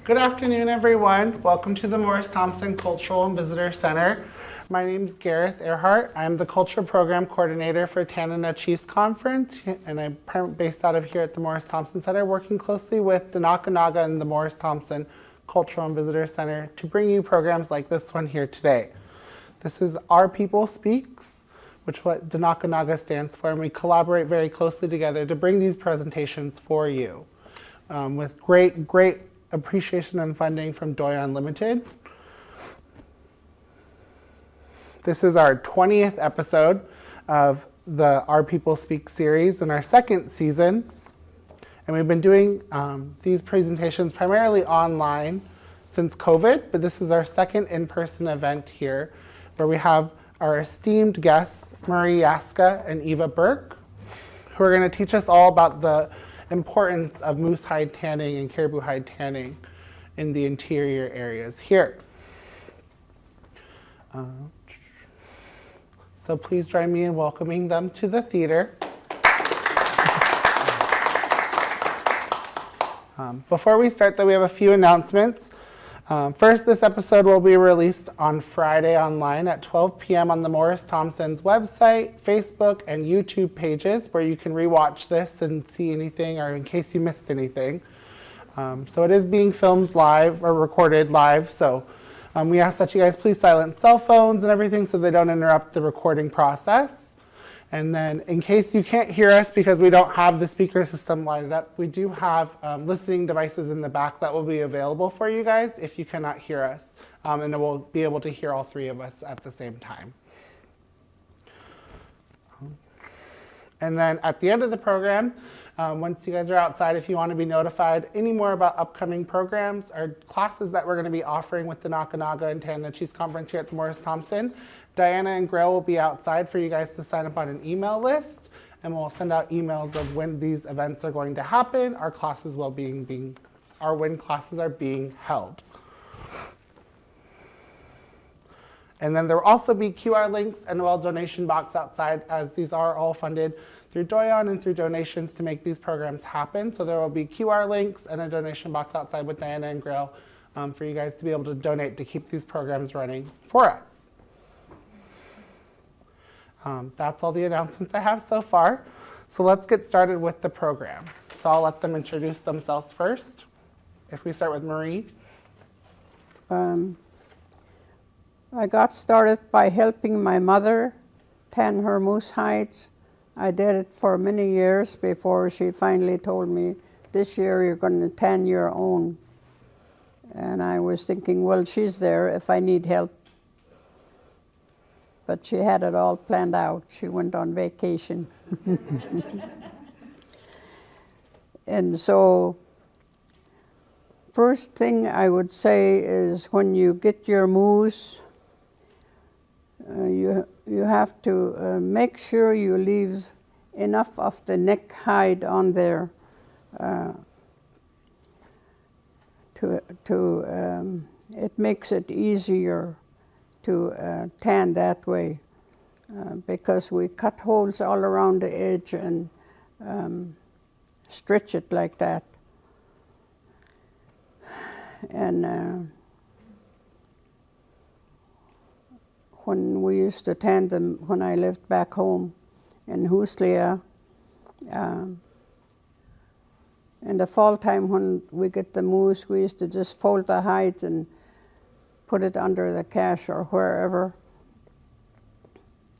Good afternoon, everyone. Welcome to the Morris Thompson Cultural and Visitor Center. My name is Gareth Earhart. I'm the Culture Program Coordinator for Nenana Chiefs Conference, and I'm based out of here at the Morris Thompson Center, working closely with the Nakanaga and the Morris Thompson Cultural and Visitor Center to bring you programs like this one here today. This is Our People Speaks, which is what the Nakanaga stands for, and we collaborate very closely together to bring these presentations for you with great appreciation and funding from Doi Unlimited. This is our 20th episode of the Our People Speak series in our second season. And we've been doing these presentations primarily online since COVID, but this is our second in-person event here where we have our esteemed guests, Yaska and Eva Burk, who are going to teach us all about the importance of moose hide tanning and caribou hide tanning in the interior areas here. So please join me in welcoming them to the theater. Before we start, though, we have a few announcements. First, this episode will be released on Friday online at 12 p.m. on the Morris Thompson's website, Facebook, and YouTube pages, where you can rewatch this and see anything, or in case you missed anything. So it is being filmed live or recorded live, so we ask that you guys please silence cell phones and everything so they don't interrupt the recording process. And then in case you can't hear us because we don't have the speaker system lined up, we do have listening devices in the back that will be available for you guys if you cannot hear us. And we'll be able to hear all three of us at the same time. And then at the end of the program, once you guys are outside, if you want to be notified any more about upcoming programs or classes that we're going to be offering with the Nakanaga and Nenana Chiefs Conference here at the Morris Thompson, Diana and Grail will be outside for you guys to sign up on an email list, and we'll send out emails of when these events are going to happen. Our classes will when classes are being held. And then there will also be QR links and a donation box outside, as these are all funded through Doyon and through donations to make these programs happen. So there will be QR links and a donation box outside with Diana and Grail for you guys to be able to donate to keep these programs running for us. That's all the announcements I have so far. So let's get started with the program. So I'll let them introduce themselves first. If we start with Marie. I got started by helping my mother tan her moose hides. I did it for many years before she finally told me, this year you're going to tan your own. And I was thinking, well, she's there if I need help. But she had it all planned out. She went on vacation. And so, first thing I would say is when you get your moose, you have to make sure you leave enough of the neck hide on there it makes it easier to tan that way because we cut holes all around the edge and stretch it like that. And when we used to tan them, when I lived back home in Huslia, in the fall time when we get the moose, we used to just fold the hides and put it under the cache or wherever.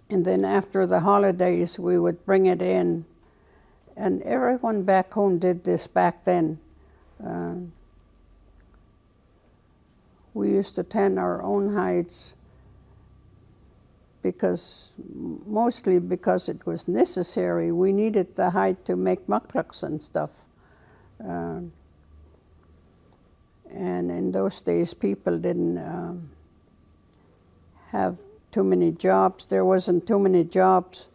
And then after the holidays, we would bring it in. And everyone back home did this back then. We used to tan our own hides mostly because it was necessary. We needed the hide to make mucklucks and stuff. And in those days, people didn't have too many jobs. There wasn't too many jobs.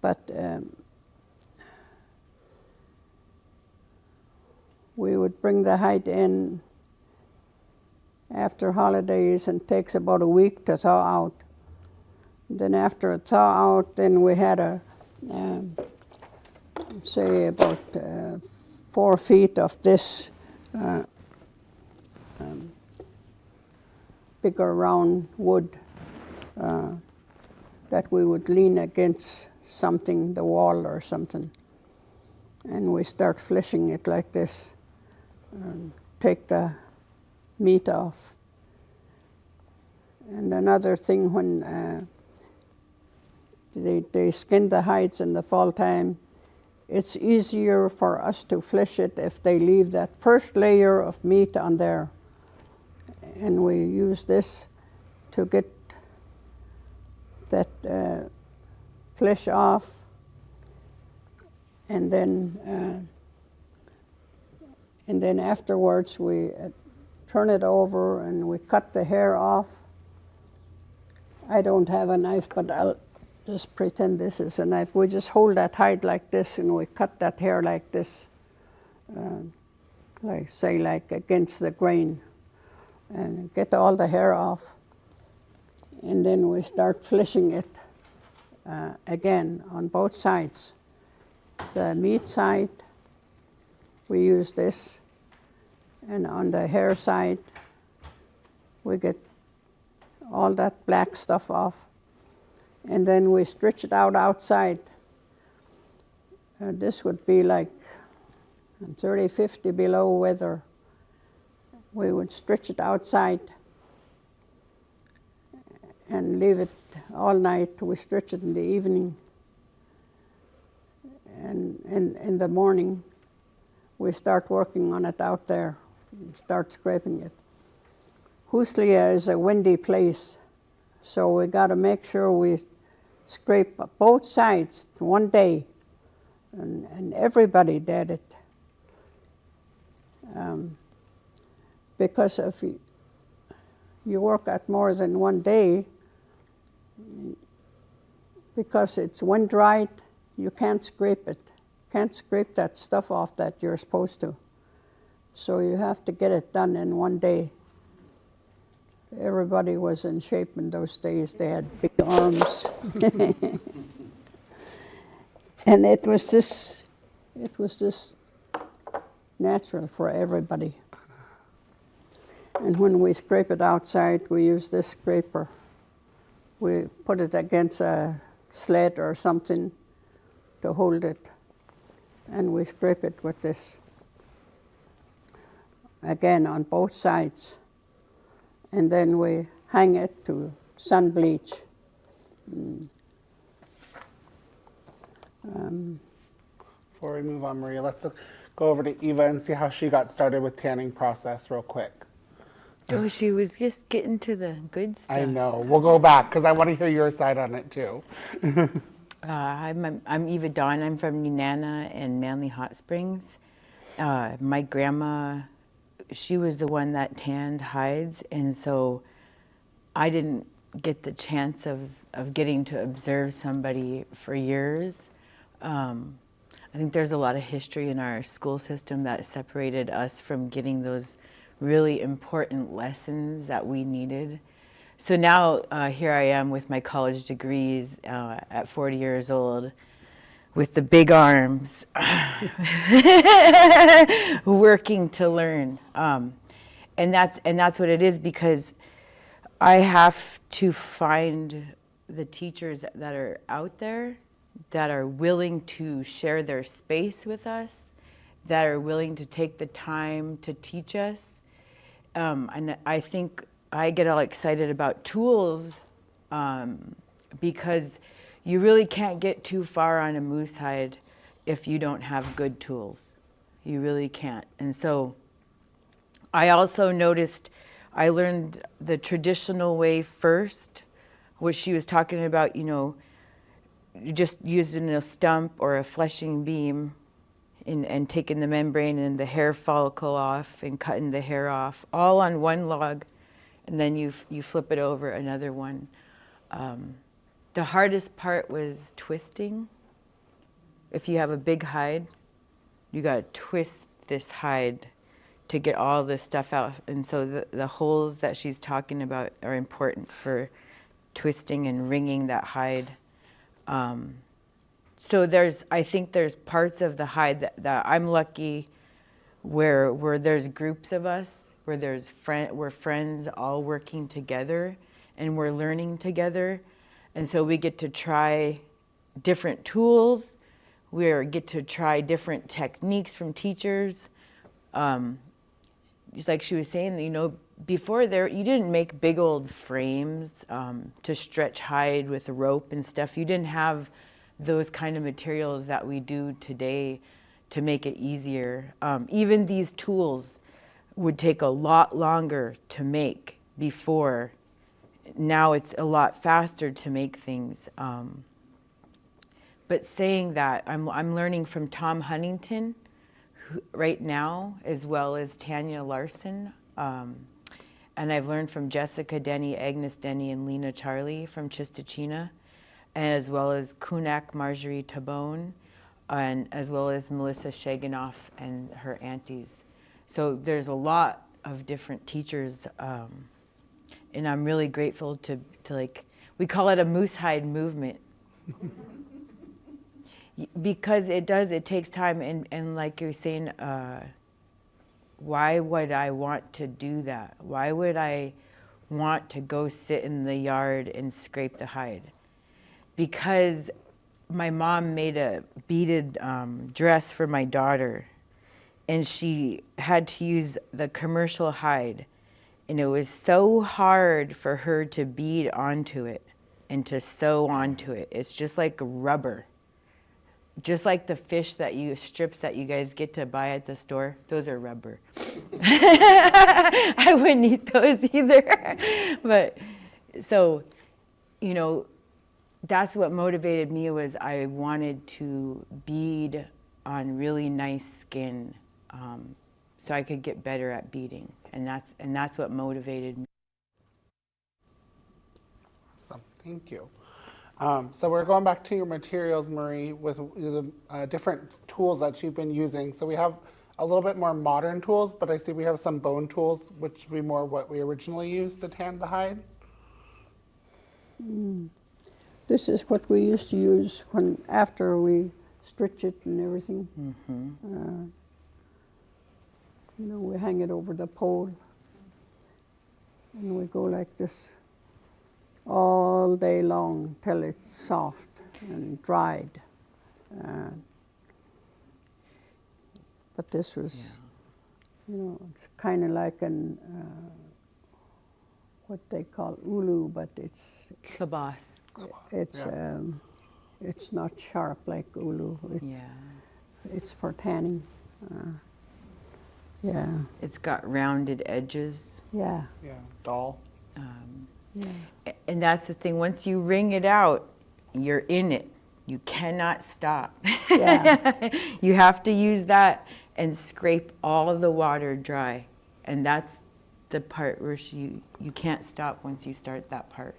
But we would bring the hide in after holidays, and it takes about a week to thaw out. Then after it thaw out, then we had a say about 4 feet of this bigger round wood that we would lean against something, the wall or something. And we start fleshing it like this, take the meat off. And another thing, when they skin the hides in the fall time, it's easier for us to flesh it if they leave that first layer of meat on there. And we use this to get that flesh off, and then afterwards we turn it over and we cut the hair off. I don't have a knife, but I'll just pretend this is a knife. We just hold that hide like this and we cut that hair like this, like against the grain, and get all the hair off. And then we start fleshing it again on both sides. The meat side, we use this, and on the hair side, we get all that black stuff off. And then we stretch it out outside. This would be like 30, 50 below weather. We would stretch it outside and leave it all night. We stretch it in the evening. And in the morning, we start working on it out there, start scraping it. Huslia is a windy place, so we got to make sure we scrape both sides one day, and everybody did it. Because if you work at more than one day, because it's wind dried, you can't scrape it. Can't scrape that stuff off that you're supposed to. So you have to get it done in one day. Everybody was in shape in those days. They had big arms. And it was just natural for everybody. And when we scrape it outside, we use this scraper. We put it against a sled or something to hold it, and we scrape it with this. Again, on both sides. And then we hang it to sun bleach. Before we move on, Maria, let's go over to Eva and see how she got started with tanning process real quick. Oh, she was just getting to the good stuff. I know. We'll go back because I want to hear your side on it too. I'm Eva Dawn. I'm from Nenana in Manly Hot Springs. My grandma, she was the one that tanned hides, and so I didn't get the chance of getting to observe somebody for years. I think there's a lot of history in our school system that separated us from getting those really important lessons that we needed. So now here I am with my college degrees at 40 years old with the big arms working to learn. And that's what it is, because I have to find the teachers that are out there that are willing to share their space with us, that are willing to take the time to teach us. And I think I get all excited about tools because you really can't get too far on a moose hide if you don't have good tools. You really can't. And so I also noticed I learned the traditional way first, what she was talking about, just using a stump or a fleshing beam and taking the membrane and the hair follicle off and cutting the hair off, all on one log, and then you flip it over another one. The hardest part was twisting. If you have a big hide, you got to twist this hide to get all this stuff out. And so the holes that she's talking about are important for twisting and wringing that hide. So I think there's parts of the hide that I'm lucky where there's groups of us, where we're friends all working together, and we're learning together, and so we get to try different tools. We get to try different techniques from teachers. Just like she was saying, you know, before you didn't make big old frames to stretch hide with a rope and stuff. You didn't have those kind of materials that we do today to make it easier. Even these tools would take a lot longer to make before. Now it's a lot faster to make things. But saying that, I'm learning from Tom Huntington right now, as well as Tanya Larson. And I've learned from Jessica Denny, Agnes Denny, and Lena Charlie from Chistachina, and as well as Kunak Marjorie Tabone, and as well as Melissa Shaganoff and her aunties. So there's a lot of different teachers, and I'm really grateful to like, we call it a moosehide movement. Because it takes time, and like you're saying, why would I want to do that? Why would I want to go sit in the yard and scrape the hide? Because my mom made a beaded dress for my daughter, and she had to use the commercial hide, and it was so hard for her to bead onto it and to sew onto it. It's just like rubber. Just like the strips that you guys get to buy at the store, those are rubber. I wouldn't eat those either. But so, you know, that's what motivated me, was I wanted to bead on really nice skin, so I could get better at beading, and that's what motivated me. Awesome, thank you. So we're going back to your materials, Marie, with the different tools that you've been using. So we have a little bit more modern tools, but I see we have some bone tools, which would be more what we originally used to tan the hide. This is what we used to use after we stitch it and everything. Mm-hmm. You know, we hang it over the pole, and we go like this all day long till it's soft and dried. But this was, you know, it's kind of like what they call ulu, but it's Klabas. it's not sharp like ulu. It's for tanning. It's got rounded edges. Yeah, doll. And that's the thing, once you wring it out, you're in it. You cannot stop. Yeah. You have to use that and scrape all of the water dry. And that's the part where you can't stop once you start that part.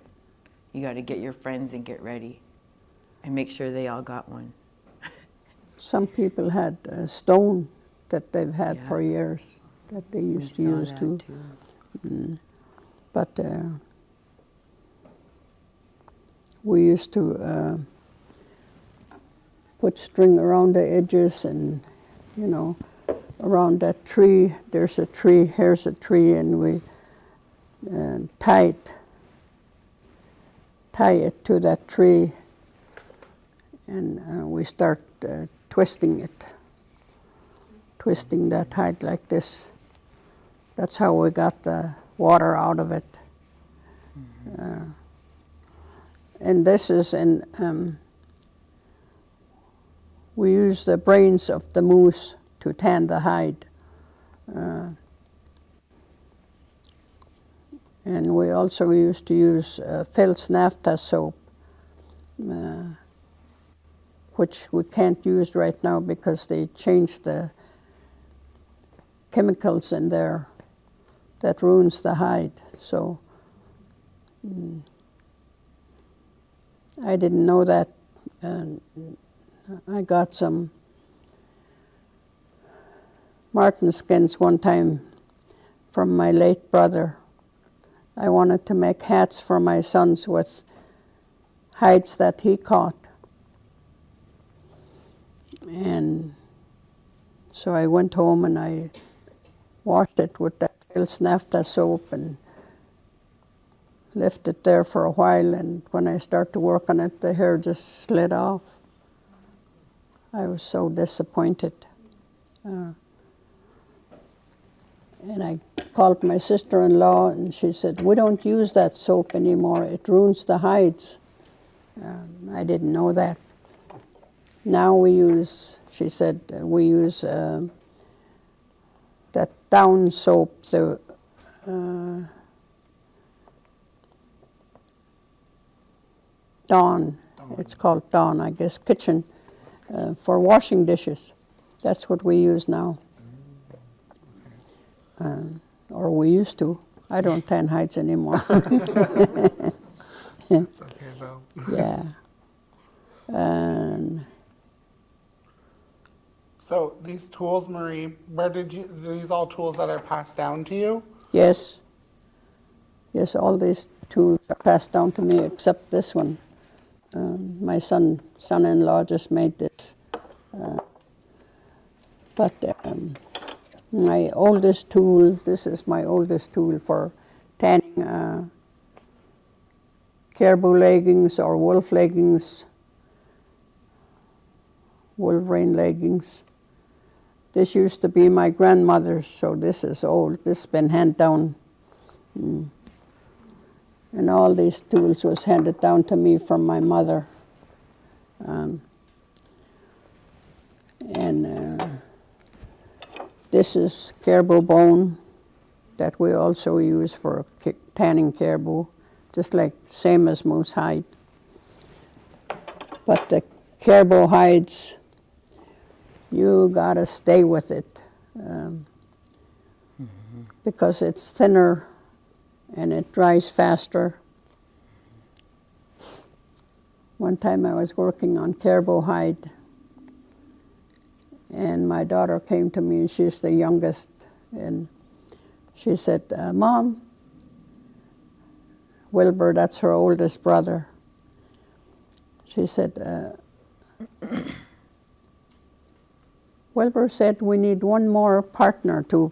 You got to get your friends and get ready and make sure they all got one. Some people had a stone that they've had for years that they used to use too. But we used to put string around the edges, and, you know, around that tree. There's a tree, here's a tree, and we tie it to that tree, and we start twisting that hide like this. That's how we got the water out of it. And this is we use the brains of the moose to tan the hide. And we also used to use Felt's naphtha soap, which we can't use right now because they changed the chemicals in there that ruins the hide. So I didn't know that. I got some marten skins one time from my late brother. I wanted to make hats for my sons with hides that he caught. And So I went home and I washed it with that Hill's naphtha soap and left it there for a while, and when I started to work on it, the hair just slid off. I was so disappointed. And I called my sister-in-law, and she said, "We don't use that soap anymore. It ruins the hides." I didn't know that. Now we use, she said, we use that Down soap, the Dawn. It's called Dawn, I guess, kitchen, for washing dishes. That's what we use now. Or we used to. I don't tan hides anymore. It's okay though. Yeah. And So these tools, Marie, where did you, these all tools that are passed down to you? yes, yes, all these tools are passed down to me except this one. My son-in-law just made this. But my oldest tool, this is my oldest tool for tanning caribou leggings or wolf leggings, wolverine leggings. This used to be my grandmother's, so this is old. This has been handed down. And all these tools was handed down to me from my mother. This is caribou bone that we also use for tanning caribou, just like same as moose hide. But the caribou hides, you gotta stay with it because it's thinner and it dries faster. One time I was working on caribou hide, and my daughter came to me, and she's the youngest, and she said, "Mom," Wilbur, that's her oldest brother, she said, Wilbur said we need one more partner to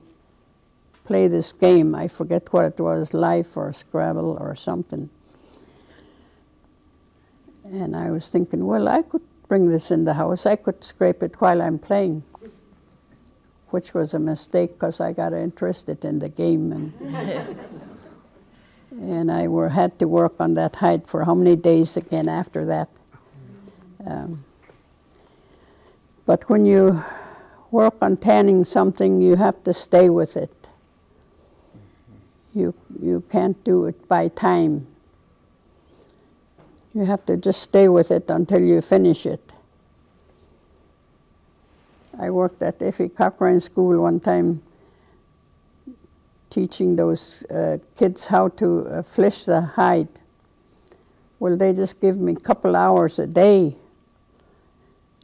play this game. I forget what it was, Life or Scrabble or something. And I was thinking, well, I could bring this in the house. I could scrape it while I'm playing, which was a mistake because I got interested in the game. And I had to work on that hide for how many days again after that. But when you work on tanning something, you have to stay with it. You can't do it by time. You have to just stay with it until you finish it. I worked at Iffy Cochrane School one time teaching those kids how to flesh the hide. Well, they just give me a couple hours a day,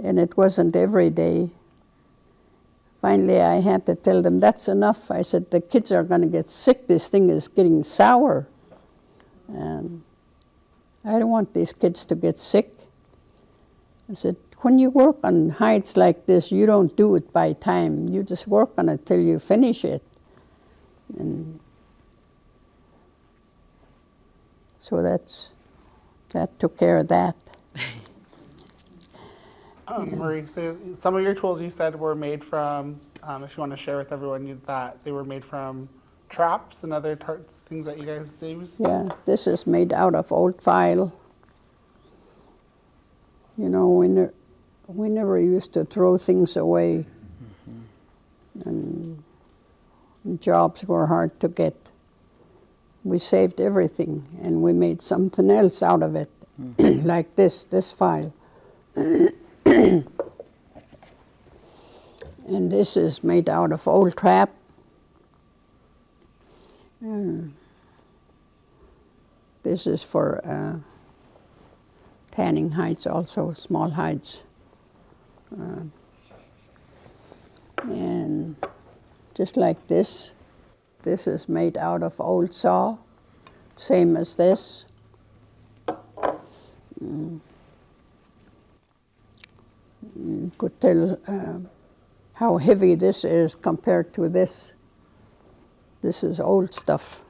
and it wasn't every day. Finally, I had to tell them, that's enough. I said, the kids are going to get sick. This thing is getting sour. I don't want these kids to get sick. I said, when you work on hides like this, you don't do it by time. You just work on it till you finish it. And so that took care of that. Marie, so some of your tools you said were made from, if you want to share with everyone that they were made from traps and other things that you guys use? Yeah, this is made out of old file. You know, we never used to throw things away, and jobs were hard to get. We saved everything, and we made something else out of it, like this file. And this is made out of old trap. This is for tanning hides also, small hides. And just like this is made out of old saw, same as this. You could tell how heavy this is compared to this. This is old stuff.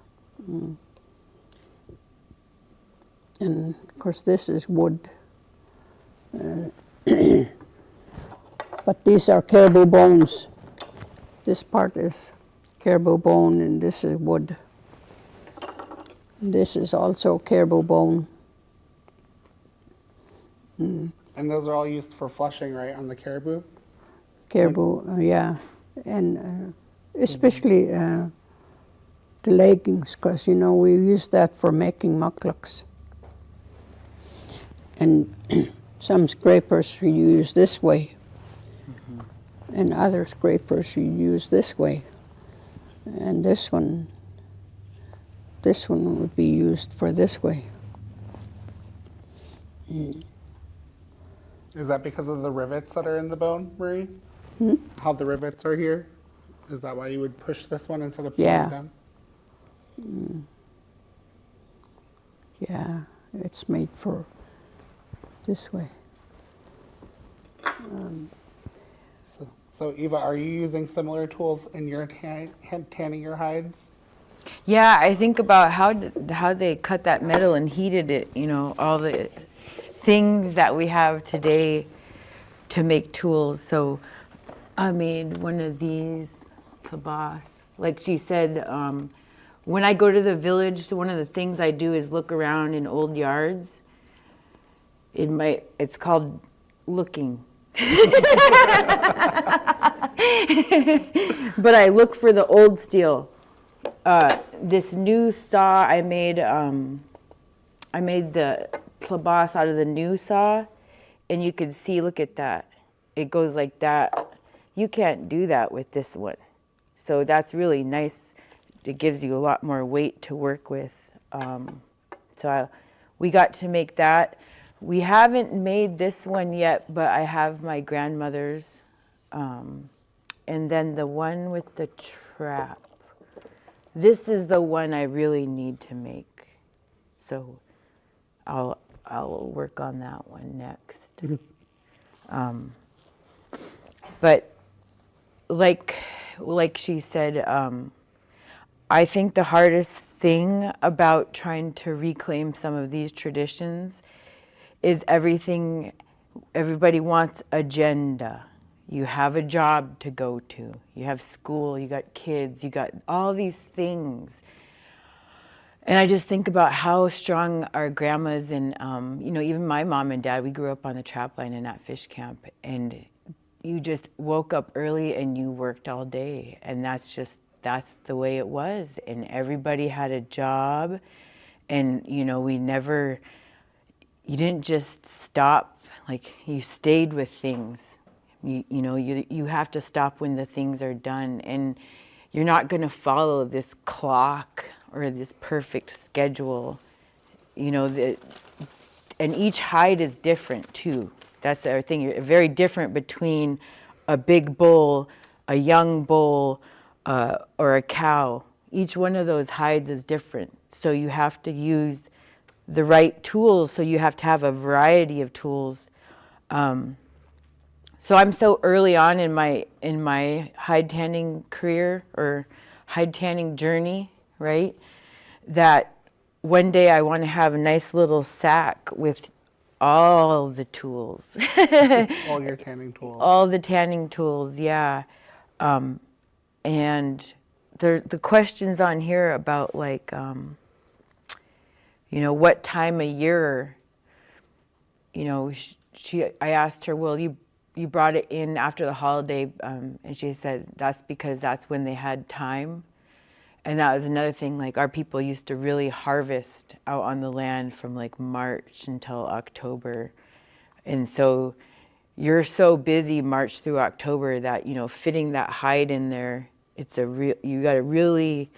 And of course this is wood. But these are caribou bones. This part is caribou bone and this is wood. This is also caribou bone. And those are all used for flushing, right, on the caribou? Caribou, yeah. And especially the leggings, because, you know, we use that for making mucklucks. And some scrapers you use this way. And other scrapers you use this way. And this one would be used for this way. Is that because of the rivets that are in the bone, Marie? How the rivets are here? Is that why you would push this one instead of pulling it down? Yeah, it's made for this way. So Eva, are you using similar tools in your tanning your hides? Yeah, I think about how they cut that metal and heated it, you know, all the things that we have today to make tools. So I made one of these tabas. Like she said, when I go to the village, one of the things I do is look around in old yards. It's called looking. But I look for the old steel. This new saw I made the tabas out of the new saw, and you can see, look at that. It goes like that. You can't do that with this one. So that's really nice. It gives you a lot more weight to work with. We got to make that. We haven't made this one yet, but I have my grandmother's. And then the one with the trap. This is the one I really need to make. So I'll work on that one next. But like she said, I think the hardest thing about trying to reclaim some of these traditions is everybody wants agenda. You have a job to go to, you have school, you got kids, you got all these things. And I just think about how strong our grandmas and, you know, even my mom and dad, we grew up on the trap line and at fish camp, and you just woke up early and you worked all day, and that's the way it was. And everybody had a job, and, you know, you didn't just stop, like you stayed with things. You have to stop when the things are done, and you're not going to follow this clock or this perfect schedule, you know, and each hide is different too. That's the other thing. You're very different between a big bull, a young bull, or a cow. Each one of those hides is different. So you have to use the right tools. So you have to have a variety of tools. So I'm so early on in my hide tanning career or hide tanning journey, right? That one day I want to have a nice little sack with all the tools. All your tanning tools. All the tanning tools, yeah. And the questions on here about like, you know, what time of year, you know, I asked her, well, you brought it in after the holiday, and she said that's because that's when they had time. And that was another thing, like our people used to really harvest out on the land from like March until October. And so you're so busy March through October that, you know, fitting that hide in there, you got to really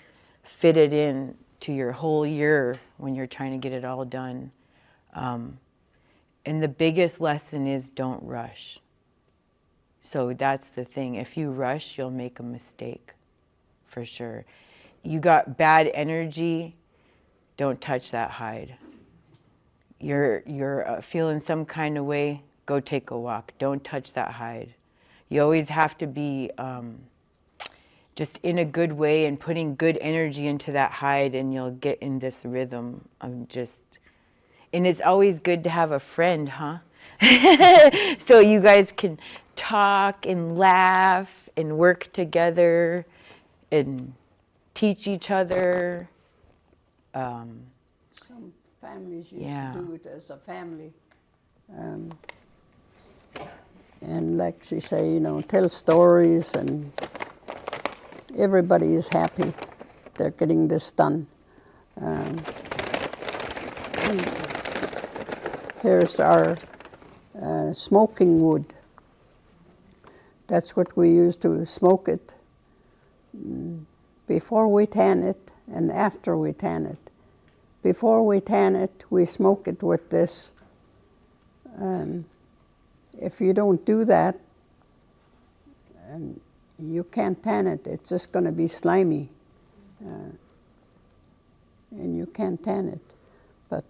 fit it in to your whole year when you're trying to get it all done. And the biggest lesson is don't rush. So that's the thing. If you rush, you'll make a mistake, for sure. You got bad energy, don't touch that hide. You're feeling some kind of way, go take a walk. Don't touch that hide. You always have to be just in a good way and putting good energy into that hide, and you'll get in this rhythm of just, and it's always good to have a friend, huh? So you guys can talk and laugh and work together and teach each other. Some families used Yeah. to do it as a family. And like she say, you know, tell stories, and everybody is happy they're getting this done. Here's our smoking wood. That's what we use to smoke it before we tan it and after we tan it. Before we tan it, we smoke it with this. If you don't do that, and you can't tan it, it's just going to be slimy. And you can't tan it. But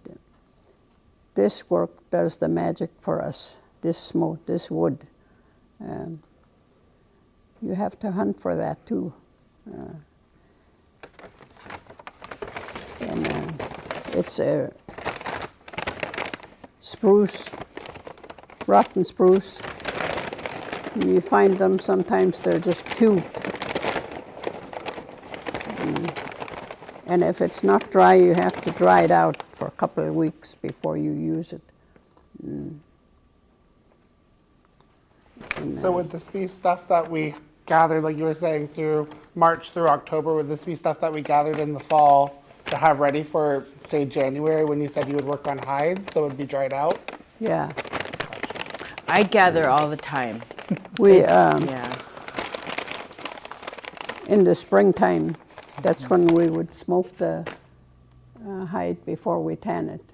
this work does the magic for us, this smoke, this wood. You have to hunt for that too. It's a spruce, rotten spruce. You find them, sometimes they're just cute. And if it's not dry, you have to dry it out for a couple of weeks before you use it. So would this be stuff that we gathered, like you were saying, through March through October? Would this be stuff that we gathered in the fall to have ready for, say, January, when you said you would work on hides, so it would be dried out? Yeah. I gather all the time. We, Yeah. in the springtime, that's when we would smoke the hide before we tan it.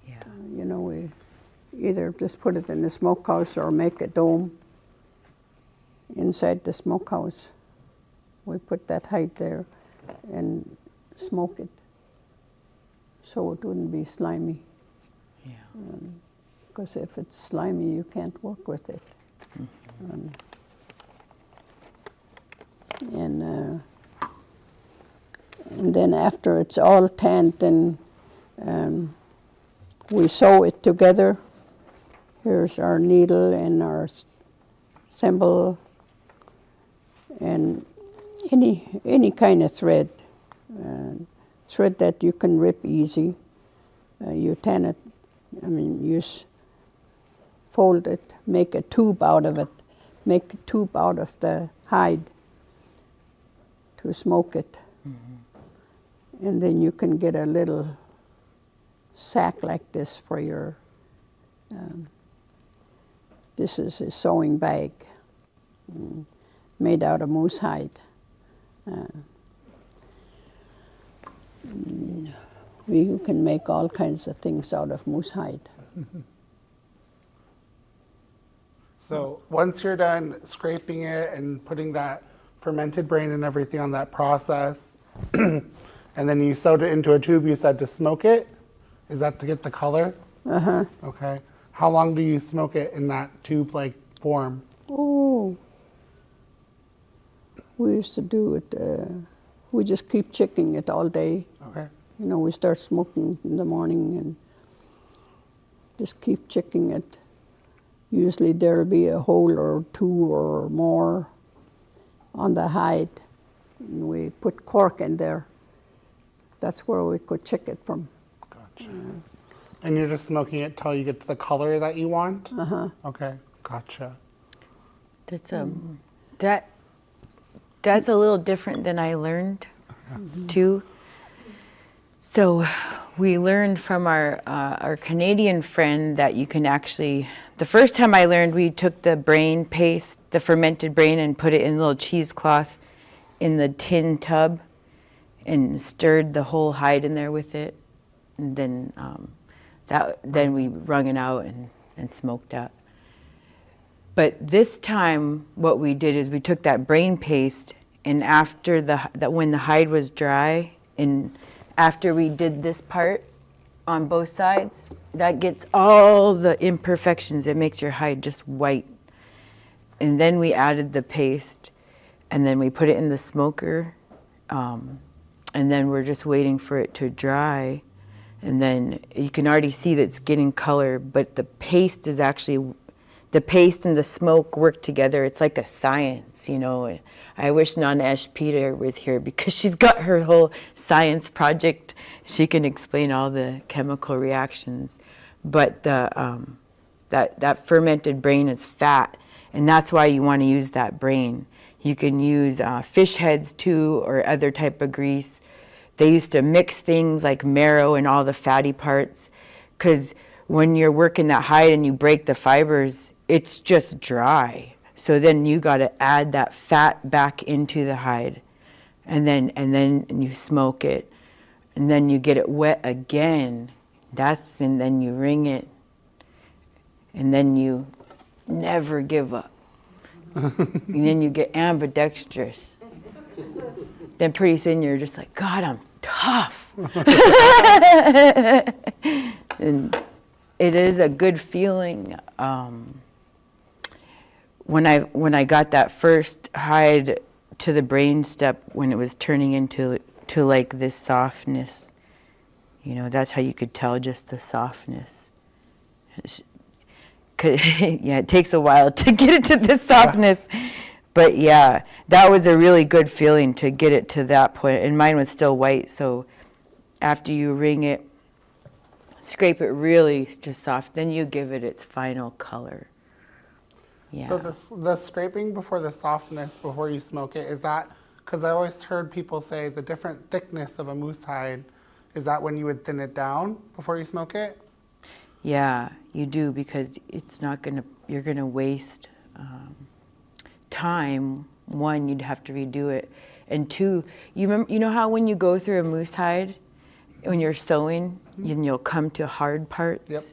Yeah. You know, we either just put it in the smokehouse or make a dome inside the smokehouse. We put that hide there and smoke it so it wouldn't be slimy. Yeah. Because if it's slimy, you can't work with it. And then after it's all tanned, then we sew it together. Here's our needle and our thimble and any kind of thread. Thread that you can rip easy. You tan it, fold it, make a tube out of it, make a tube out of the hide to smoke it. And then you can get a little sack like this for your, this is a sewing bag made out of moosehide. You can make all kinds of things out of moosehide. So once you're done scraping it and putting that fermented brain and everything on that process, and then you sewed it into a tube, you said, to smoke it? Is that to get the color? Uh-huh. Okay. How long do you smoke it in that tube-like form? Oh, we used to do it, we just keep checking it all day. Okay. You know, we start smoking in the morning and just keep checking it. Usually there'll be a hole or two or more on the hide. And we put cork in there. That's where we could check it from. Gotcha. And you're just smoking it till you get to the color that you want? Uh-huh. Okay, gotcha. That's that's a little different than I learned too. So we learned from our Canadian friend that you can actually, the first time I learned, we took the brain paste, the fermented brain, and put it in a little cheesecloth in the tin tub and stirred the whole hide in there with it. And then then we wrung it out and smoked it. But this time, what we did is we took that brain paste, and after when the hide was dry, and after we did this part on both sides, that gets all the imperfections. It makes your hide just white. and then we added the paste, and then we put it in the smoker, and then we're just waiting for it to dry. And then you can already see that it's getting color, but the paste is actually, the paste and the smoke work together. It's like a science, you know. I wish Nana Peter was here because she's got her whole science project. She can explain all the chemical reactions. But the that fermented brain is fat, and that's why you want to use that brain. You can use fish heads too, or other type of grease. They used to mix things like marrow and all the fatty parts, because when you're working that hide and you break the fibers, it's just dry. So then you got to add that fat back into the hide, and then you smoke it, and then you get it wet again. And then you wring it, and then you never give up. And then you get ambidextrous. Then pretty soon you're just like, God, I'm tough. And it is a good feeling. When I got that first hide to the brain step, when it was turning into like this softness, you know, that's how you could tell just the softness. Yeah, it takes a while to get it to this softness. But yeah, that was a really good feeling to get it to that point. And mine was still white, so after you wring it, scrape it really just soft, then you give it its final color. Yeah. So the scraping before the softness, before you smoke it, is that, because I always heard people say the different thickness of a moose hide, is that when you would thin it down before you smoke it? Yeah, you do, because it's not gonna, you're gonna waste time. One, you'd have to redo it, and two, you know how when you go through a moose hide, when you're sewing, and you'll come to hard parts. Yep.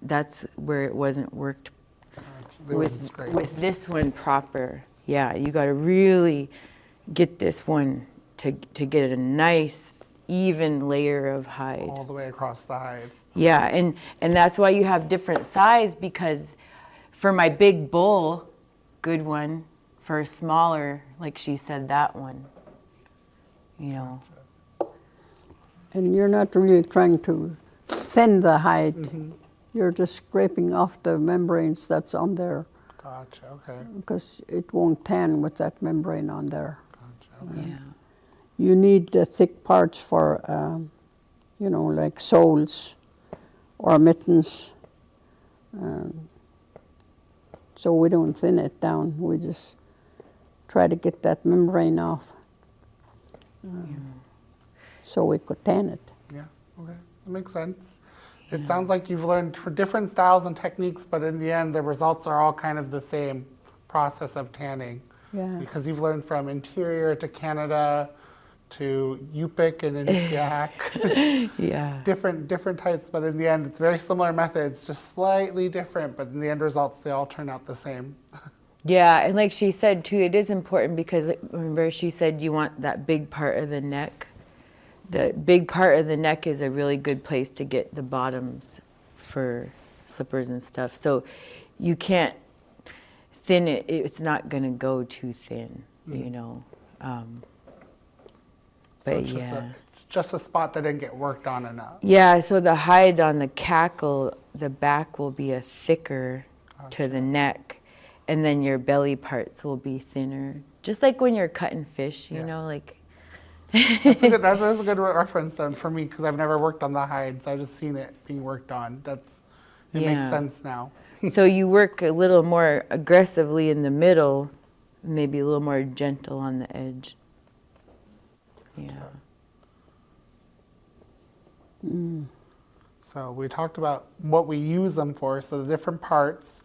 That's where it wasn't worked with this one proper. Yeah, you got to really get this one to get a nice even layer of hide all the way across the hide. Yeah, and that's why you have different size, because for my big bull, good one, for a smaller, like she said, that one, you know. And you're not really trying to thin the hide. Mm-hmm. You're just scraping off the membranes that's on there. Gotcha, okay. Because it won't tan with that membrane on there. Gotcha, okay. Yeah. You need the thick parts for, you know, like soles or mittens. So we don't thin it down. We just try to get that membrane off. So we could tan it. Yeah, okay, that makes sense. It sounds like you've learned for different styles and techniques, but in the end, the results are all kind of the same process of tanning. Yeah. Because you've learned from interior to Canada to Yupik and Inuk. Yeah. Different types, but in the end, it's very similar methods, just slightly different, but in the end results, they all turn out the same. Yeah, and like she said too, it is important because remember she said you want that big part of the neck. The big part of the neck is a really good place to get the bottoms for slippers and stuff. So you can't thin it, it's not going to go too thin, you know. But so yeah. It's just a spot that didn't get worked on enough. Yeah, so the hide on the cackle, the back will be a thicker to the neck, and then your belly parts will be thinner. Just like when you're cutting fish, you know, like. That's a good reference then for me, because I've never worked on the hides. I've just seen it being worked on. It makes sense now. So you work a little more aggressively in the middle, maybe a little more gentle on the edge. Yeah. So we talked about what we use them for. So the different parts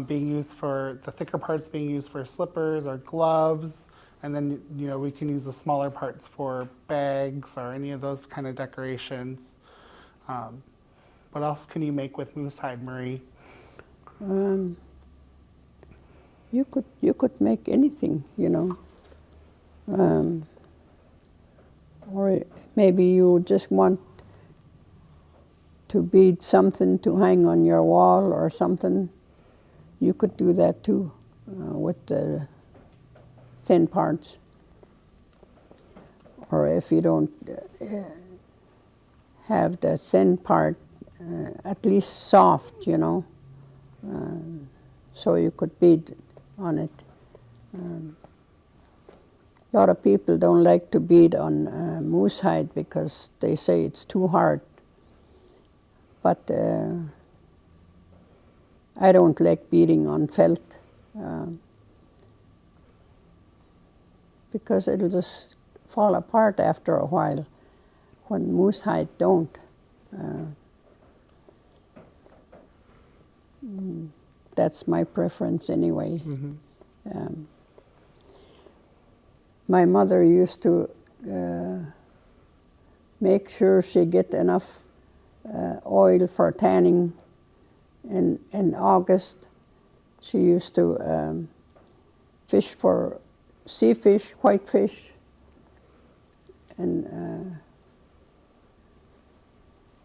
being used for, the thicker parts being used for slippers or gloves. And then, you know, we can use the smaller parts for bags or any of those kind of decorations. What else can you make with moosehide, Marie? You could make anything, you know. Or maybe you just want to bead something to hang on your wall or something. You could do that too. with the thin parts. Or if you don't have the thin part, at least soft, you know, so you could bead on it. A lot of people don't like to bead on moosehide because they say it's too hard. But I don't like beading on felt because it'll just fall apart after a while when moosehide don't. That's my preference anyway. My mother used to make sure she get enough oil for tanning. In August, she used to fish for sea fish, whitefish, and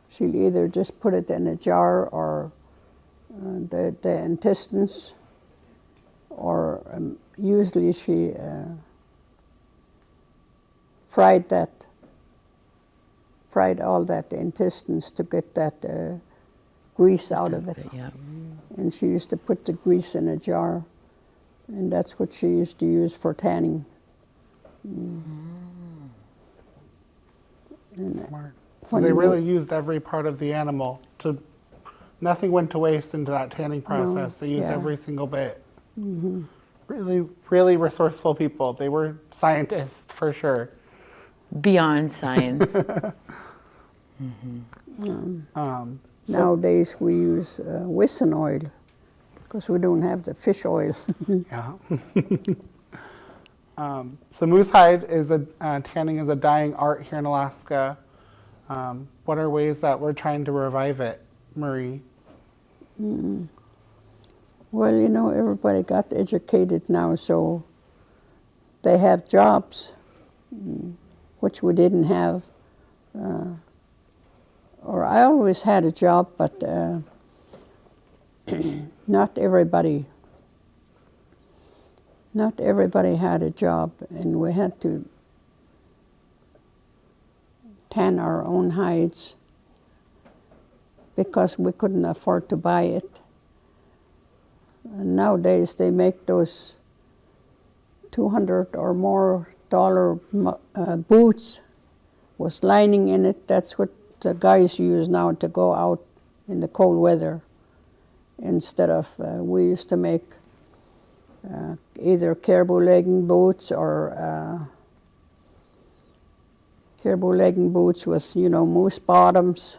she'll either just put it in a jar or the intestines, or usually she fried all that intestines to get that grease out of it. Yeah. And she used to put the grease in a jar, and that's what she used to use for tanning. Smart. So they really used every part of the animal. Nothing went to waste into that tanning process. They used every single bit. Really, really resourceful people. They were scientists for sure. Beyond science. Nowadays we use whisk oil because we don't have the fish oil. Yeah. So moosehide is tanning is a dying art here in Alaska. What are ways that we're trying to revive it, Marie? Well, you know, everybody got educated now, so they have jobs, which we didn't have. Or I always had a job, but not everybody had a job, and we had to tan our own hides because we couldn't afford to buy it. And nowadays they make those $200 or more boots with lining in it. That's what the guys use now to go out in the cold weather. Instead of, we used to make either caribou legging boots or caribou legging boots with, you know, moose bottoms,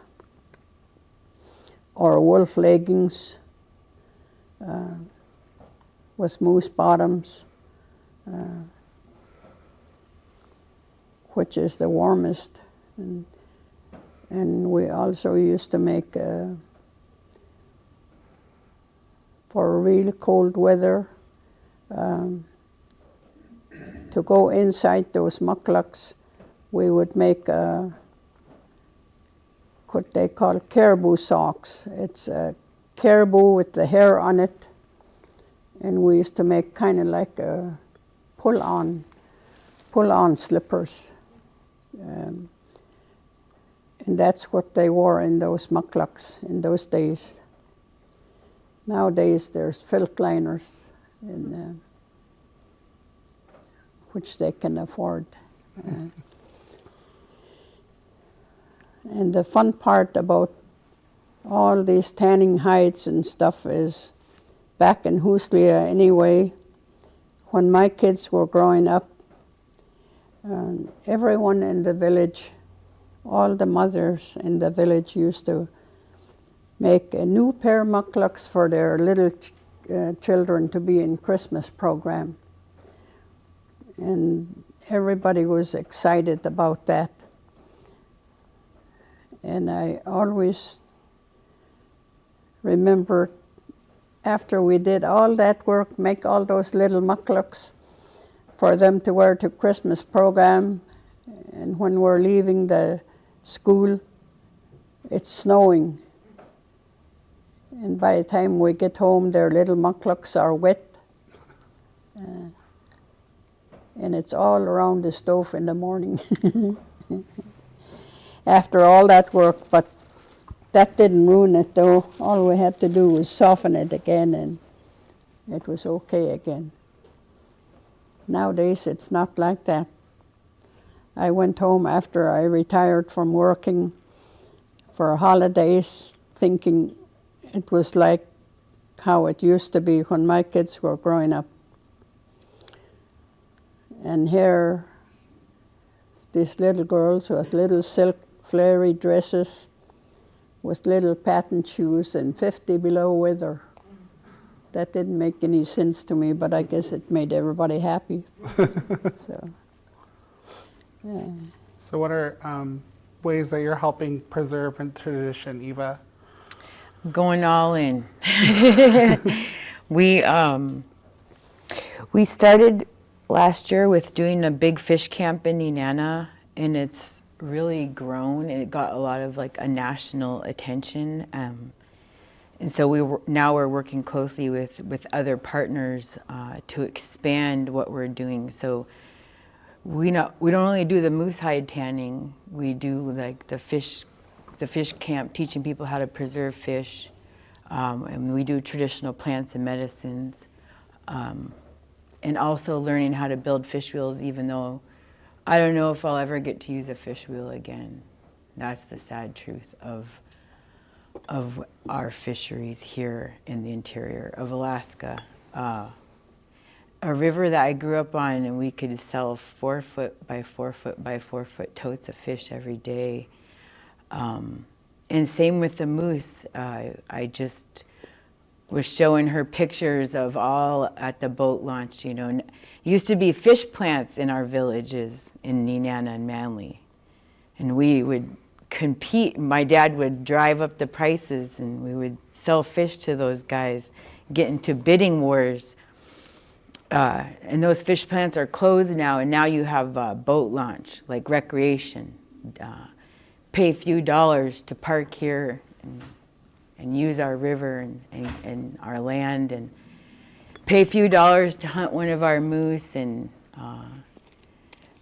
or wolf leggings with moose bottoms, which is the warmest. And we also used to make, for real cold weather, to go inside those mucklucks, we would make what they call caribou socks. It's a caribou with the hair on it, and we used to make kind of like a pull-on slippers. And that's what they wore in those mucklucks in those days. Nowadays there's felt liners, which they can afford. And the fun part about all these tanning hides and stuff is, back in Huslia anyway, when my kids were growing up, everyone in the village, all the mothers in the village used to make a new pair of mucklucks for their little children to be in Christmas program. And everybody was excited about that. And I always remember, after we did all that work, make all those little mucklucks for them to wear to Christmas program, and when we're leaving the school, it's snowing. And by the time we get home, their little mucklucks are wet. And it's all around the stove in the morning. After all that work, but that didn't ruin it though. All we had to do was soften it again and it was okay again. Nowadays it's not like that. I went home after I retired from working for holidays thinking it was like how it used to be when my kids were growing up. And here, these little girls with little silk flary dresses with little patent shoes and 50 below weather. That didn't make any sense to me, but I guess it made everybody happy. So, yeah. So what are ways that you're helping preserve a tradition, Eva? Going all in. We started last year with doing a big fish camp in Nenana, and it's really grown, and it got a lot of like a national attention. And so now we're working closely with other partners to expand what we're doing. So we don't only do the moosehide tanning. We do like the fish camp, teaching people how to preserve fish, and we do traditional plants and medicines, and also learning how to build fish wheels. Even though I don't know if I'll ever get to use a fish wheel again. That's the sad truth of our fisheries here in the interior of Alaska. A river that I grew up on, and we could sell 4 foot by 4 foot by 4 foot totes of fish every day. And same with the moose. I just was showing her pictures of all at the boat launch, you know. And it used to be fish plants in our villages in Nenana and Manly. And we would compete. My dad would drive up the prices and we would sell fish to those guys, get into bidding wars. And those fish plants are closed now, and now you have boat launch, like recreation. Pay a few dollars to park here and use our river and our land, and pay a few dollars to hunt one of our moose. And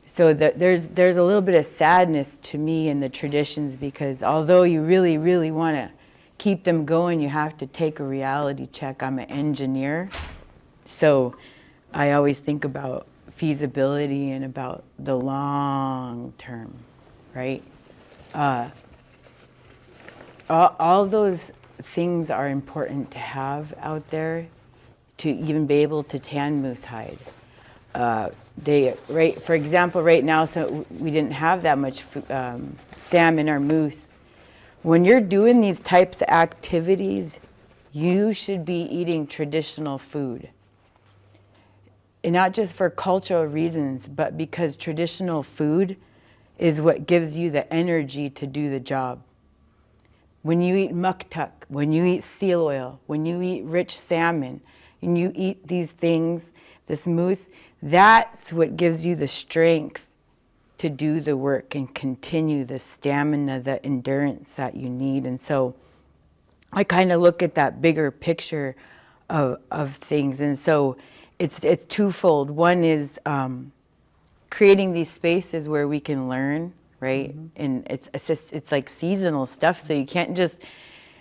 so there's a little bit of sadness to me in the traditions, because although you really, really want to keep them going, you have to take a reality check. I'm an engineer, so I always think about feasibility and about the long term, right? All those things are important to have out there to even be able to tan moose hide. For example, right now, so we didn't have that much salmon or moose. When you're doing these types of activities, you should be eating traditional food. And not just for cultural reasons, but because traditional food is what gives you the energy to do the job. When you eat muktuk, when you eat seal oil, when you eat rich salmon, and you eat these things, this moose, that's what gives you the strength to do the work and continue the stamina, the endurance that you need. And so I kind of look at that bigger picture of things. And so it's twofold. One is creating these spaces where we can learn, right? Mm-hmm. And it's like seasonal stuff, so you can't just,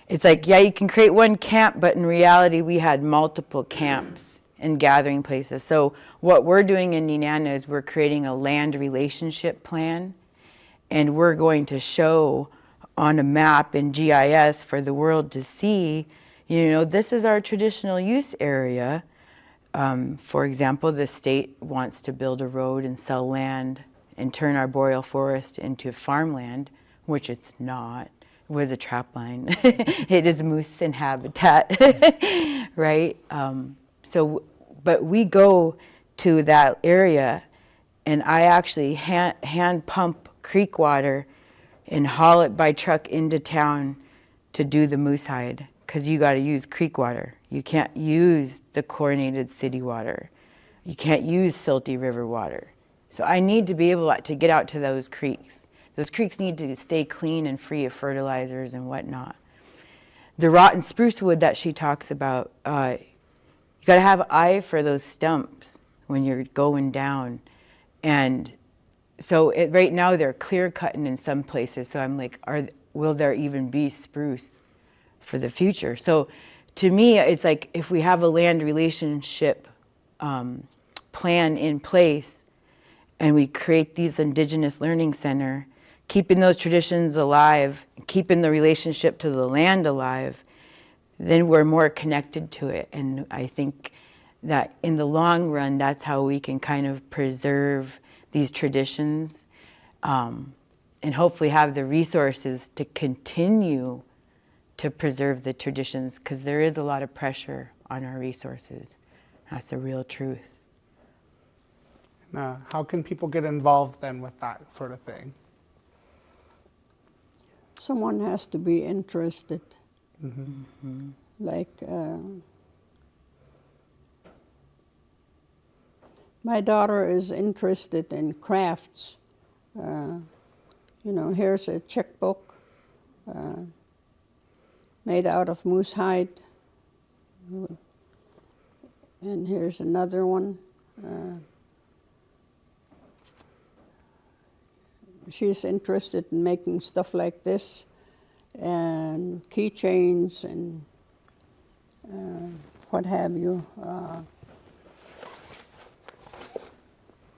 it's like, yeah, you can create one camp, but in reality we had multiple camps and gathering places. So what we're doing in Nenana is we're creating a land relationship plan, and we're going to show on a map in GIS for the world to see, you know, this is our traditional use area. For example, the state wants to build a road and sell land and turn our boreal forest into farmland, which it's not. It was a trap line. It is moose and habitat, right? But we go to that area, and I actually hand pump creek water and haul it by truck into town to do the moosehide, because you got to use creek water. You can't use the chlorinated city water. You can't use silty river water. So I need to be able to get out to those creeks. Those creeks need to stay clean and free of fertilizers and whatnot. The rotten spruce wood that she talks about, you got to have an eye for those stumps when you're going down. And so right now they're clear cutting in some places. So I'm like, will there even be spruce for the future? So to me, it's like if we have a land relationship plan in place and we create these Indigenous Learning Center, keeping those traditions alive, keeping the relationship to the land alive, then we're more connected to it. And I think that in the long run, that's how we can kind of preserve these traditions and hopefully have the resources to continue to preserve the traditions, because there is a lot of pressure on our resources. That's a real truth. How can people get involved then with that sort of thing? Someone has to be interested. Mm-hmm. Like my daughter is interested in crafts. You know, here's a checkbook made out of moosehide. And here's another one. She's interested in making stuff like this, and keychains and what have you.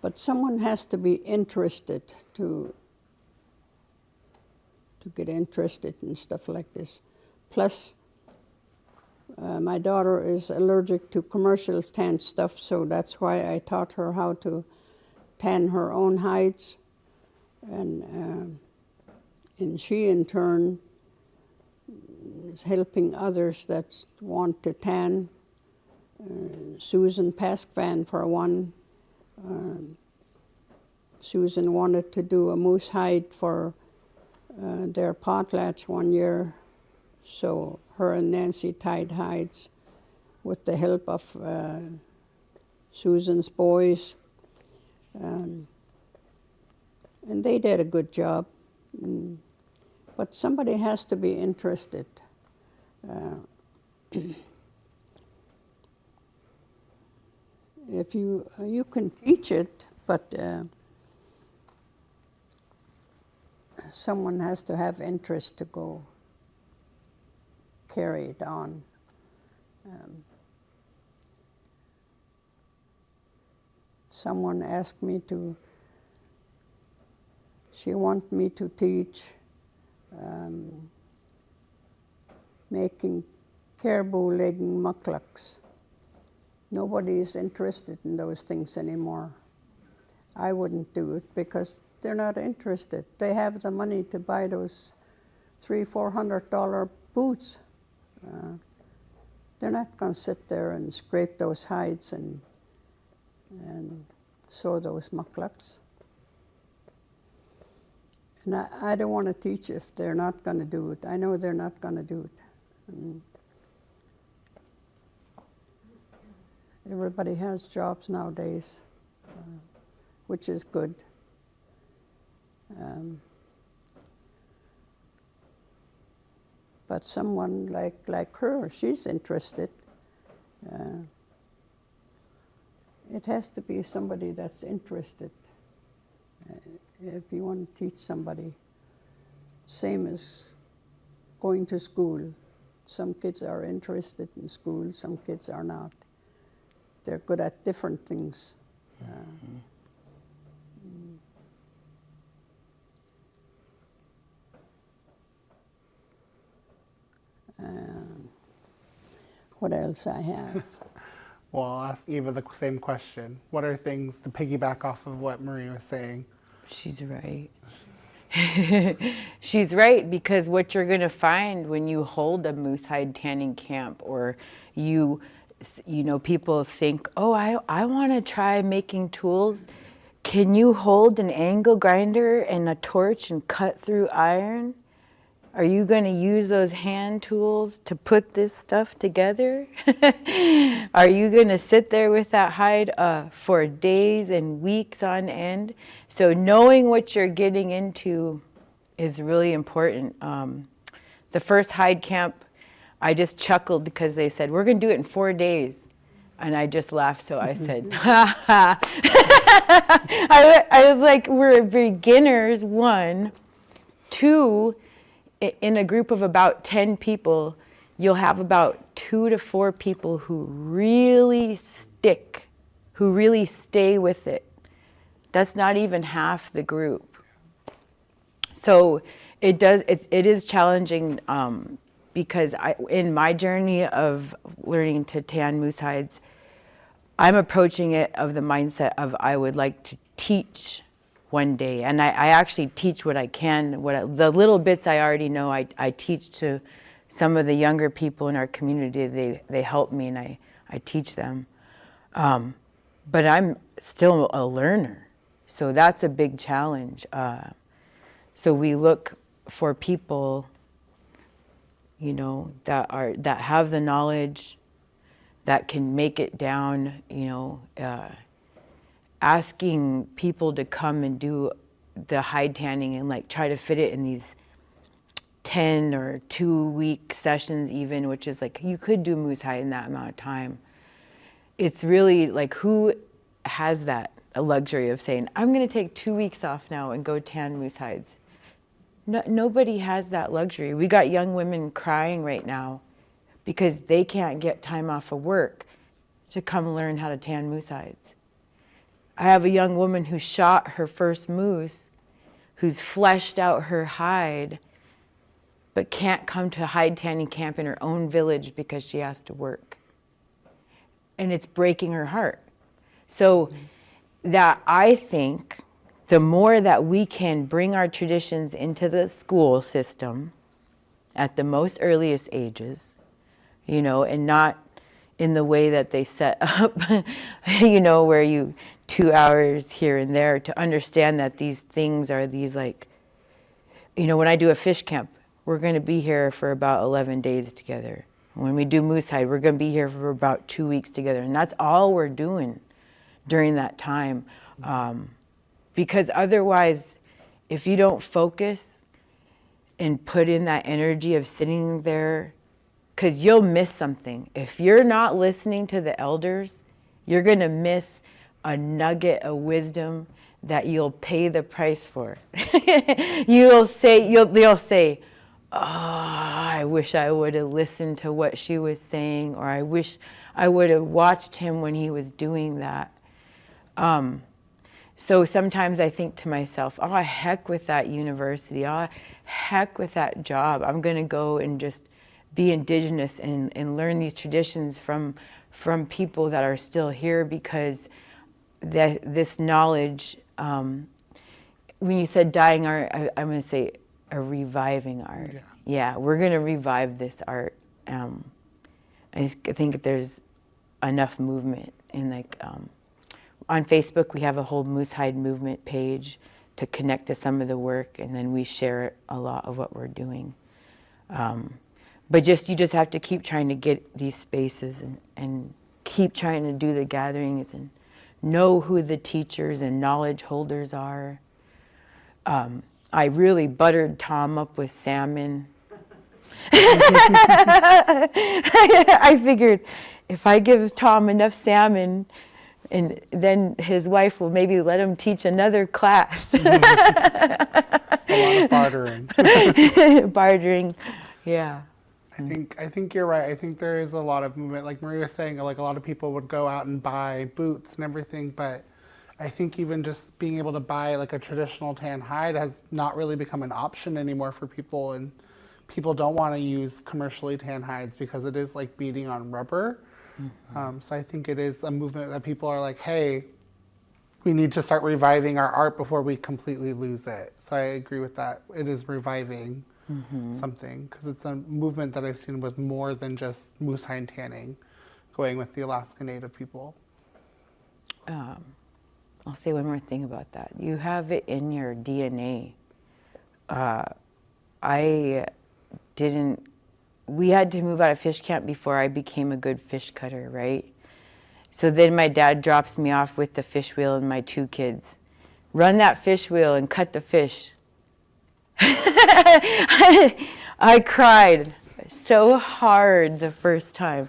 But someone has to be interested to get interested in stuff like this. Plus, my daughter is allergic to commercial tan stuff, so that's why I taught her how to tan her own hides. And she, in turn, is helping others that want to tan. Susan Paskvan, for one. Susan wanted to do a moose hide for their potlatch one year, so her and Nancy tied hides with the help of Susan's boys. And they did a good job. But somebody has to be interested. If you can teach it, but someone has to have interest to go carry it on. Someone asked me to, she wanted me to teach making caribou legging mucklucks. Nobody is interested in those things anymore. I wouldn't do it because they're not interested. They have the money to buy those $300-400 boots. They're not going to sit there and scrape those hides and sew those mucklucks. And I don't want to teach if they're not going to do it. I know they're not going to do it. Everybody has jobs nowadays, which is good. But someone like her, she's interested. It has to be somebody that's interested. If you want to teach somebody, same as going to school. Some kids are interested in school, some kids are not. They're good at different things. What else I have? Well, I'll ask Eva the same question. What are things to piggyback off of what Marie was saying? She's right. She's right, because what you're going to find when you hold a moosehide tanning camp, or you know, people think, oh, I want to try making tools. Can you hold an angle grinder and a torch and cut through iron? Are you going to use those hand tools to put this stuff together? Are you going to sit there with that hide for days and weeks on end? So knowing what you're getting into is really important. The first hide camp, I just chuckled because they said, we're going to do it in 4 days. And I just laughed, so I said, ha ha. I was like, we're beginners, 1. 2, in a group of about 10 people, you'll have about 2 to 4 people who really stick, who really stay with it. That's not even half the group. So it is challenging because in my journey of learning to tan moose hides, I'm approaching it of the mindset of I would like to teach one day. And I actually teach what I can, the little bits I already know, I teach to some of the younger people in our community. They help me and I teach them. But I'm still a learner. So that's a big challenge. So we look for people, you know, that have the knowledge, that can make it down, you know, asking people to come and do the hide tanning and like try to fit it in these 10 or 2-week sessions even, which is like, you could do moose hide in that amount of time. It's really like, who has that luxury of saying, I'm going to take 2 weeks off now and go tan moose hides? No, nobody has that luxury. We got young women crying right now because they can't get time off of work to come learn how to tan moose hides. I have a young woman who shot her first moose, who's fleshed out her hide, but can't come to hide tanning camp in her own village because she has to work. And it's breaking her heart. So that, I think, the more that we can bring our traditions into the school system at the most earliest ages, you know, and not in the way that they set up, you know, where you 2 hours here and there, to understand that these things are these, like, you know, when I do a fish camp, we're going to be here for about 11 days together. When we do moose hide, we're going to be here for about 2 weeks together. And that's all we're doing during that time. Because otherwise, if you don't focus and put in that energy of sitting there, because you'll miss something. If you're not listening to the elders, you're going to miss a nugget of wisdom that you'll pay the price for. They'll say, oh, I wish I would have listened to what she was saying, or I wish I would have watched him when he was doing that. So sometimes I think to myself, oh, heck with that university, oh, heck with that job. I'm going to go and just be indigenous and learn these traditions from people that are still here, because this knowledge, when you said dying art, I'm going to say a reviving art. Yeah, we're going to revive this art. I think there's enough movement in, like, on Facebook, we have a whole Moosehide movement page to connect to some of the work, and then we share a lot of what we're doing. But you just have to keep trying to get these spaces and keep trying to do the gatherings and know who the teachers and knowledge holders are. I really buttered Tom up with salmon. I figured if I give Tom enough salmon, and then his wife will maybe let him teach another class. A lot of bartering. Bartering, yeah. I think you're right. I think there is a lot of movement. Like Maria was saying, like a lot of people would go out and buy boots and everything, but I think even just being able to buy like a traditional tan hide has not really become an option anymore for people, and people don't want to use commercially tan hides because it is like beating on rubber. So I think it is a movement that people are like, hey, we need to start reviving our art before we completely lose it. So I agree with that. It is reviving something, because it's a movement that I've seen with more than just moose hide tanning, going with the Alaska Native people. I'll say one more thing about that. You have it in your DNA. We had to move out of fish camp before I became a good fish cutter, right? So then my dad drops me off with the fish wheel and my 2 kids. Run that fish wheel and cut the fish. I cried so hard the first time.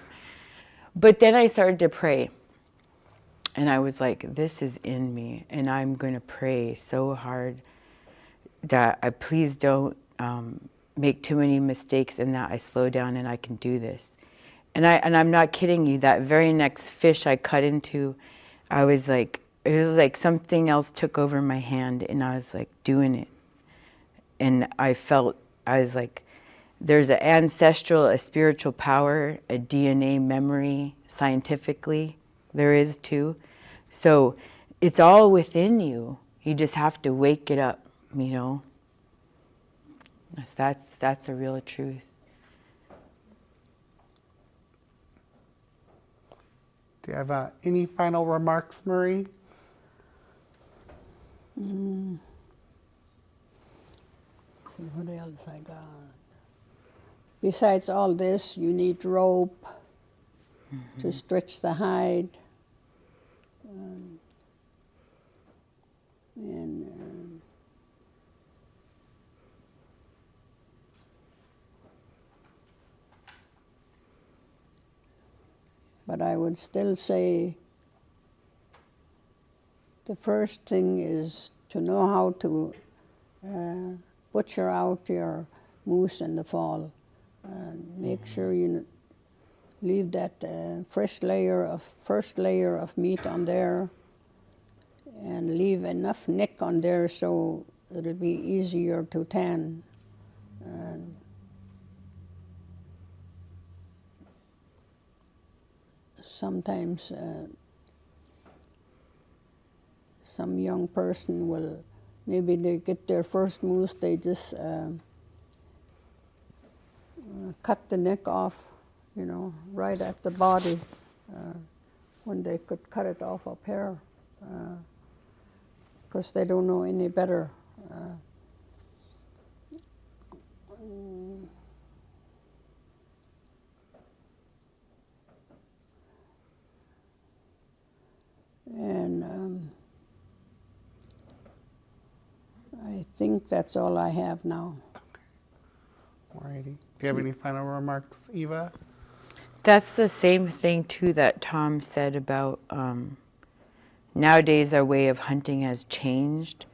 But then I started to pray. And I was like, this is in me. And I'm going to pray so hard that I please don't make too many mistakes and that I slow down and I can do this. And I'm not kidding you, that very next fish I cut into, I was like, it was like something else took over my hand and I was like doing it. And I was like, there's an ancestral, a spiritual power, a DNA memory, scientifically, there is too. So it's all within you. You just have to wake it up, you know. That's a real truth. Do you have any final remarks, Marie? See what else I got. Besides all this, you need rope to stretch the hide. But I would still say the first thing is to know how to butcher out your moose in the fall. Make sure you leave that first layer of meat on there, and leave enough neck on there so it'll be easier to tan. And sometimes some young person will, maybe they get their first moose, they just cut the neck off, you know, right at the body, when they could cut it off up here, because they don't know any better. And I think that's all I have now. Alrighty. Do you have any final remarks, Eva? That's the same thing too that Tom said about nowadays our way of hunting has changed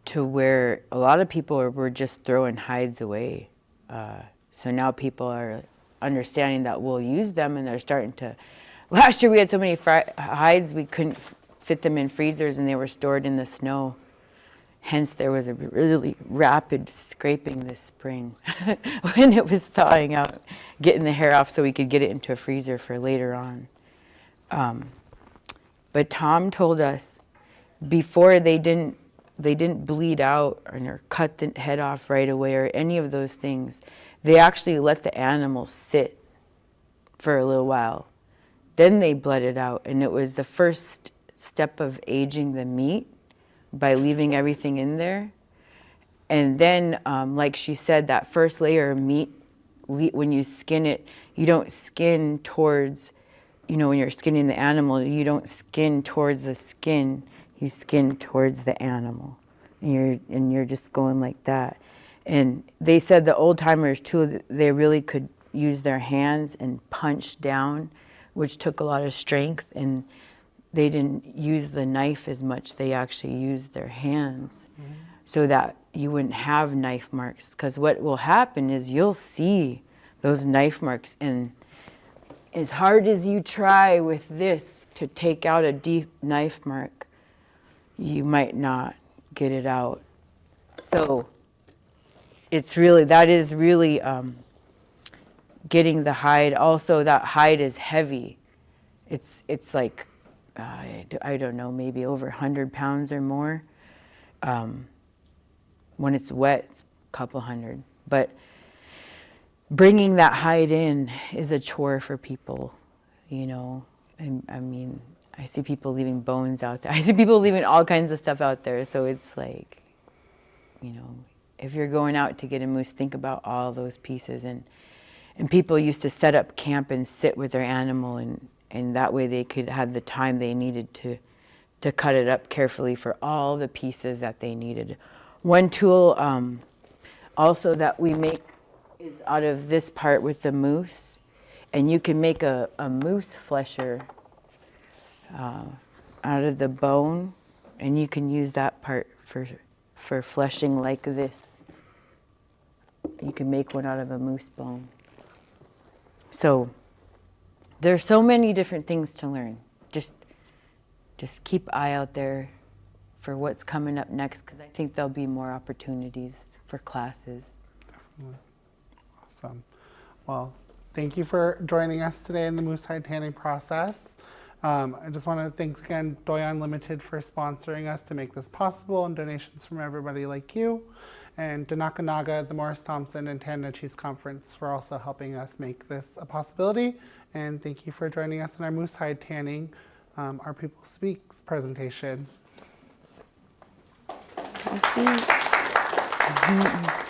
to where a lot of people were just throwing hides away. So now people are understanding that we'll use them, and they're starting to. Last year we had so many hides we couldn't fit them in freezers, and they were stored in the snow. Hence, there was a really rapid scraping this spring when it was thawing out, getting the hair off so we could get it into a freezer for later on. But Tom told us before they didn't bleed out or cut the head off right away or any of those things. They actually let the animal sit for a little while. Then they bled it out, and it was the first step of aging the meat by leaving everything in there. And then, like she said, that first layer of meat, when you skin it, you don't skin towards, you know, when you're skinning the animal, you don't skin towards the skin, you skin towards the animal. And you're just going like that. And they said the old timers too, they really could use their hands and punch down, which took a lot of strength, and they didn't use the knife as much. They actually used their hands so that you wouldn't have knife marks. Because what will happen is you'll see those knife marks, and as hard as you try with this to take out a deep knife mark, you might not get it out. So it's really, that is really getting the hide. Also, that hide is heavy. It's like, I don't know, maybe over 100 pounds or more. When it's wet, it's a couple hundred. But bringing that hide in is a chore for people, you know. I mean, I see people leaving bones out there. I see people leaving all kinds of stuff out there. So it's like, you know, if you're going out to get a moose, think about all those pieces. And people used to set up camp and sit with their animal, and that way they could have the time they needed to cut it up carefully for all the pieces that they needed. One tool also that we make is out of this part with the moose, And you can make a moose flesher out of the bone, and you can use that part for fleshing like this. You can make one out of a moose bone. So there's so many different things to learn. Just keep eye out there for what's coming up next, because I think there'll be more opportunities for classes. Definitely. Awesome. Well, thank you for joining us today in the moosehide tanning process. I just want to thank again Doi Unlimited for sponsoring us to make this possible, and donations from everybody like you. And Danaka Naga, the Morris Thompson and Tanna Cheese Conference for also helping us make this a possibility. And thank you for joining us in our moosehide tanning, Our People Speaks presentation. I see.